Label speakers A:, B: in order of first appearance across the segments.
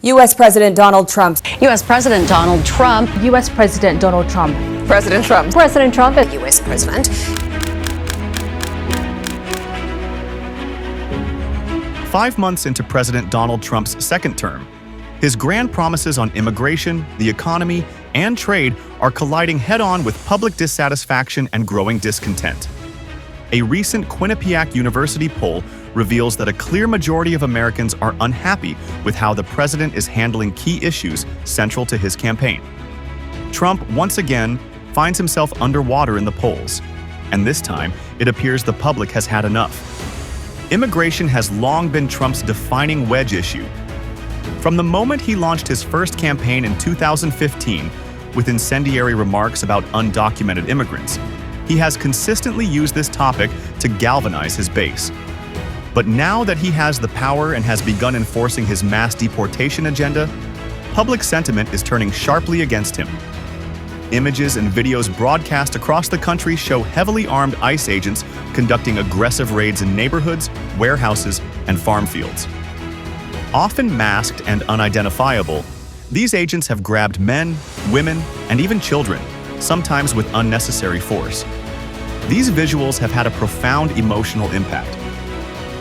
A: U.S. President Donald Trump.
B: U.S. President Donald Trump.
C: U.S. President Donald Trump.
A: President Trump.
C: President Trump.
A: U.S. President.
D: 5 months into President Donald Trump's second term, his grand promises on immigration, the economy, and trade are colliding head-on with public dissatisfaction and growing discontent. A recent Quinnipiac University poll reveals that a clear majority of Americans are unhappy with how the president is handling key issues central to his campaign. Trump, once again, finds himself underwater in the polls, and this time it appears the public has had enough. Immigration has long been Trump's defining wedge issue. From the moment he launched his first campaign in 2015 with incendiary remarks about undocumented immigrants, he has consistently used this topic to galvanize his base. But now that he has the power and has begun enforcing his mass deportation agenda, public sentiment is turning sharply against him. Images and videos broadcast across the country show heavily armed ICE agents conducting aggressive raids in neighborhoods, warehouses, and farm fields. Often masked and unidentifiable, these agents have grabbed men, women, and even children, sometimes with unnecessary force. These visuals have had a profound emotional impact.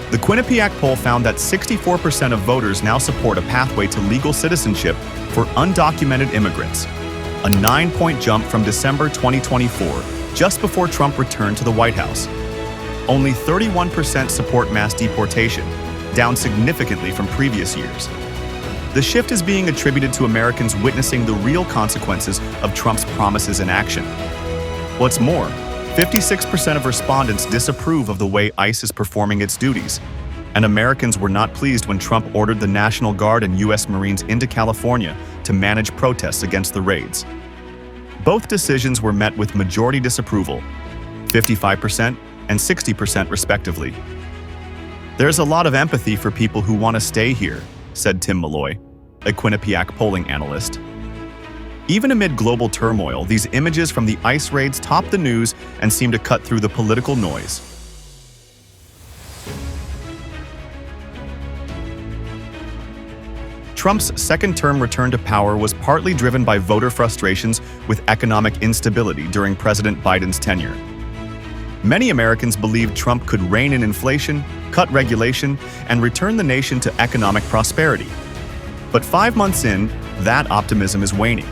D: The Quinnipiac poll found that 64% of voters now support a pathway to legal citizenship for undocumented immigrants, a 9-point jump from December 2024, just before Trump returned to the White House. Only 31% support mass deportation, down significantly from previous years. The shift is being attributed to Americans witnessing the real consequences of Trump's promises in action. What's more, 56% of respondents disapprove of the way ICE is performing its duties, and Americans were not pleased when Trump ordered the National Guard and U.S. Marines into California to manage protests against the raids. Both decisions were met with majority disapproval, 55% and 60% respectively. There's a lot of empathy for people who want to stay here, said Tim Malloy, a Quinnipiac polling analyst. Even amid global turmoil, these images from the ICE raids top the news and seem to cut through the political noise. Trump's second-term return to power was partly driven by voter frustrations with economic instability during President Biden's tenure. Many Americans believed Trump could rein in inflation, cut regulation, and return the nation to economic prosperity. But 5 months in, that optimism is waning.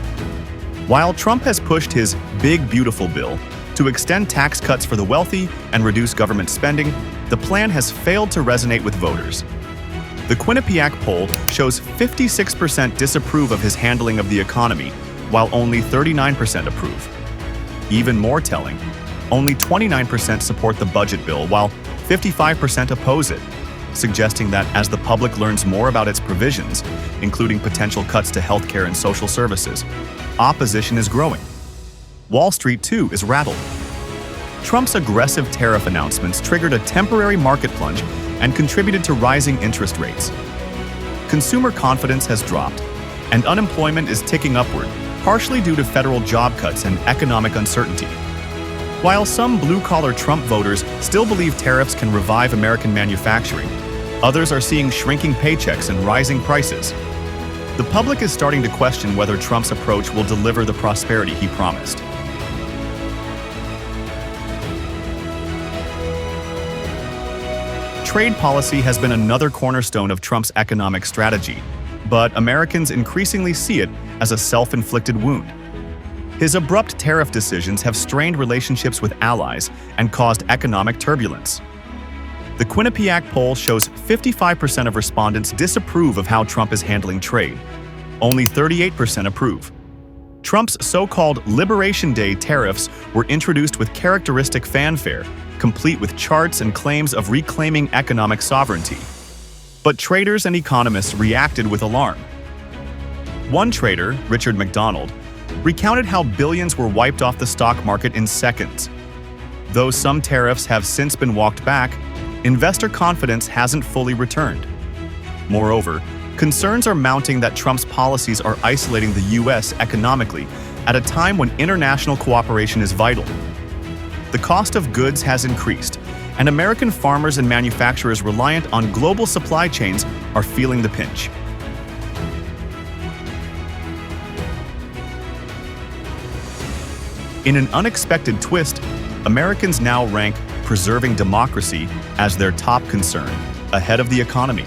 D: While Trump has pushed his Big Beautiful Bill to extend tax cuts for the wealthy and reduce government spending, the plan has failed to resonate with voters. The Quinnipiac poll shows 56% disapprove of his handling of the economy, while only 39% approve. Even more telling, only 29% support the budget bill, while 55% oppose it, suggesting that as the public learns more about its provisions, including potential cuts to healthcare and social services, opposition is growing. Wall Street, too, is rattled. Trump's aggressive tariff announcements triggered a temporary market plunge and contributed to rising interest rates. Consumer confidence has dropped, and unemployment is ticking upward, partially due to federal job cuts and economic uncertainty. While some blue-collar Trump voters still believe tariffs can revive American manufacturing, others are seeing shrinking paychecks and rising prices. The public is starting to question whether Trump's approach will deliver the prosperity he promised. Trade policy has been another cornerstone of Trump's economic strategy, but Americans increasingly see it as a self-inflicted wound. His abrupt tariff decisions have strained relationships with allies and caused economic turbulence. The Quinnipiac poll shows 55% of respondents disapprove of how Trump is handling trade. Only 38% approve. Trump's so-called Liberation Day tariffs were introduced with characteristic fanfare, complete with charts and claims of reclaiming economic sovereignty. But traders and economists reacted with alarm. One trader, Richard McDonald, recounted how billions were wiped off the stock market in seconds. Though some tariffs have since been walked back, investor confidence hasn't fully returned. Moreover, concerns are mounting that Trump's policies are isolating the U.S. economically at a time when international cooperation is vital. The cost of goods has increased, and American farmers and manufacturers reliant on global supply chains are feeling the pinch. In an unexpected twist, Americans now rank preserving democracy as their top concern, ahead of the economy.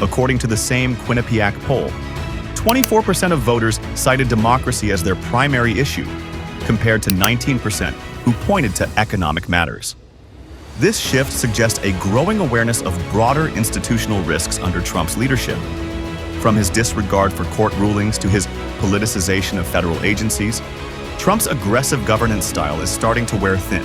D: According to the same Quinnipiac poll, 24% of voters cited democracy as their primary issue, compared to 19% who pointed to economic matters. This shift suggests a growing awareness of broader institutional risks under Trump's leadership. From his disregard for court rulings to his politicization of federal agencies, Trump's aggressive governance style is starting to wear thin.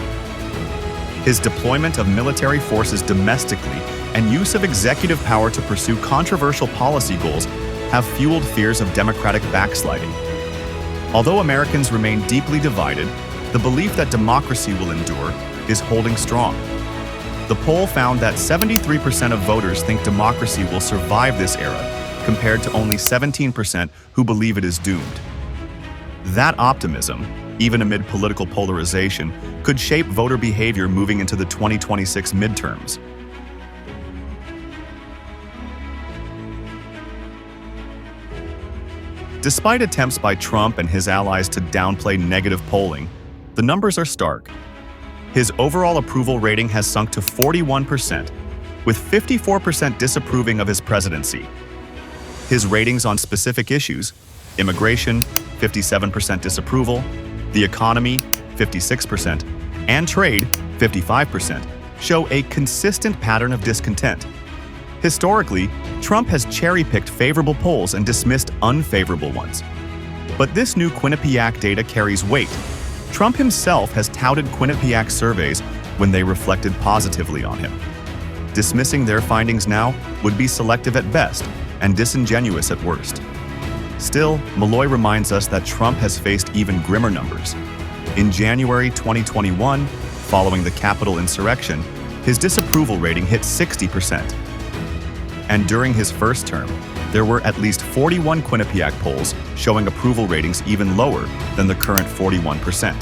D: His deployment of military forces domestically and use of executive power to pursue controversial policy goals have fueled fears of democratic backsliding. Although Americans remain deeply divided, the belief that democracy will endure is holding strong. The poll found that 73% of voters think democracy will survive this era, compared to only 17% who believe it is doomed. That optimism, even amid political polarization, could shape voter behavior moving into the 2026 midterms. Despite attempts by Trump and his allies to downplay negative polling, the numbers are stark. His overall approval rating has sunk to 41%, with 54% disapproving of his presidency. His ratings on specific issues, immigration, 57% disapproval, the economy, 56%, and trade, 55%, show a consistent pattern of discontent. Historically, Trump has cherry-picked favorable polls and dismissed unfavorable ones. But this new Quinnipiac data carries weight. Trump himself has touted Quinnipiac surveys when they reflected positively on him. Dismissing their findings now would be selective at best and disingenuous at worst. Still, Malloy reminds us that Trump has faced even grimmer numbers. In January 2021, following the Capitol insurrection, his disapproval rating hit 60%. And during his first term, there were at least 41 Quinnipiac polls showing approval ratings even lower than the current 41%.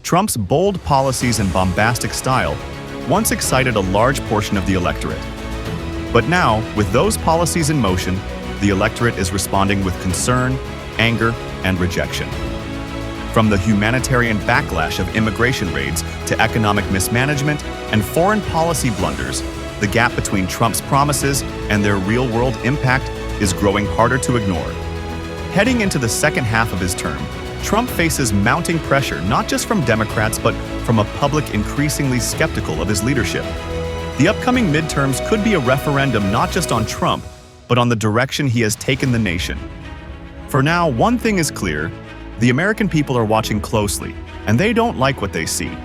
D: Trump's bold policies and bombastic style once excited a large portion of the electorate. But now, with those policies in motion, the electorate is responding with concern, anger, and rejection. From the humanitarian backlash of immigration raids to economic mismanagement and foreign policy blunders, the gap between Trump's promises and their real-world impact is growing harder to ignore. Heading into the second half of his term, Trump faces mounting pressure not just from Democrats but from a public increasingly skeptical of his leadership. The upcoming midterms could be a referendum not just on Trump, but on the direction he has taken the nation. For now, one thing is clear: the American people are watching closely, and they don't like what they see.